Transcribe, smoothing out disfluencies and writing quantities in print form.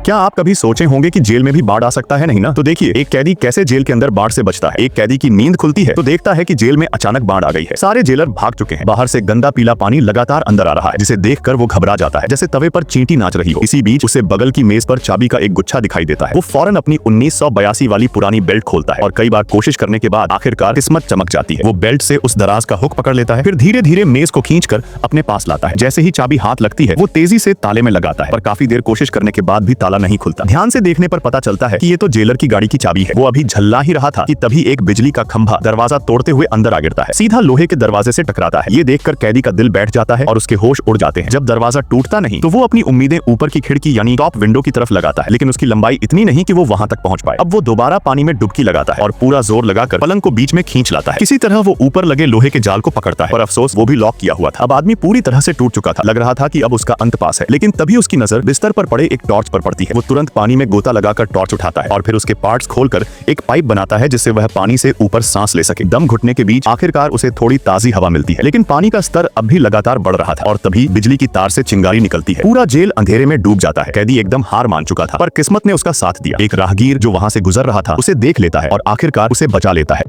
क्या आप कभी सोचे होंगे कि जेल में भी बाढ़ आ सकता है? नहीं ना। तो देखिए एक कैदी कैसे जेल के अंदर बाढ़ से बचता है। एक कैदी की नींद खुलती है तो देखता है कि जेल में अचानक बाढ़ आ गई है। सारे जेलर भाग चुके हैं। बाहर से गंदा पीला पानी लगातार अंदर आ रहा है, जिसे देखकर वो घबरा जाता है, जैसे तवे पर चींटी नाच रही हो। इसी बीच उसे बगल की मेज पर चाबी का एक गुच्छा दिखाई देता है। वो फौरन अपनी 1982 वाली पुरानी बेल्ट खोलता है और कई बार कोशिश करने के बाद आखिरकार किस्मत चमक जाती है। वो बेल्ट से उस दराज का हुक पकड़ लेता है, फिर धीरे धीरे मेज को खींचकर अपने पास लाता है। जैसे ही चाबी हाथ लगती है वो तेजी से ताले में लगाता है, पर काफी देर कोशिश करने के बाद भी ताला नहीं खुलता। ध्यान से देखने पर पता चलता है कि ये तो जेलर की गाड़ी की चाबी है। वो अभी झल्ला ही रहा था कि तभी एक बिजली का खंभा दरवाजा तोड़ते हुए अंदर आ गिरता है, सीधा लोहे के दरवाजे से टकराता है। ये देखकर कैदी का दिल बैठ जाता है और उसके होश उड़ जाते हैं। जब दरवाजा टूटता नहीं तो वो अपनी उम्मीदें ऊपर की खिड़की यानी टॉप विंडो की तरफ लगाता है, लेकिन उसकी लंबाई इतनी नहीं कि वो वहां तक पहुंच पाए। अब वो दोबारा पानी में डुबकी लगाता है और पूरा जोर लगाकर पलंग को बीच में खींच लाता है। किसी तरह वो ऊपर लगे लोहे के जाल को पकड़ता है, पर अफसोस वो भी लॉक किया हुआ था। अब आदमी पूरी तरह से टूट चुका था। लग रहा था कि अब उसका अंत पास है, लेकिन तभी उसकी नजर बिस्तर पर पड़े एक टॉर्च पर पड़ती है। वो तुरंत पानी में गोता लगाकर टॉर्च उठाता है और फिर उसके पार्ट्स खोलकर एक पाइप बनाता है, जिससे वह पानी से ऊपर सांस ले सके। दम घुटने के बीच आखिरकार उसे थोड़ी ताजी हवा मिलती है, लेकिन पानी का स्तर अब भी लगातार बढ़ रहा था और तभी बिजली की तार से चिंगारी निकलती है। पूरा जेल अंधेरे में डूब जाता है। कैदी एकदम हार मान चुका था, पर किस्मत ने उसका साथ दिया। एक राहगीर जो वहां से गुजर रहा था उसे देख लेता है और आखिरकार उसे बचा लेता है।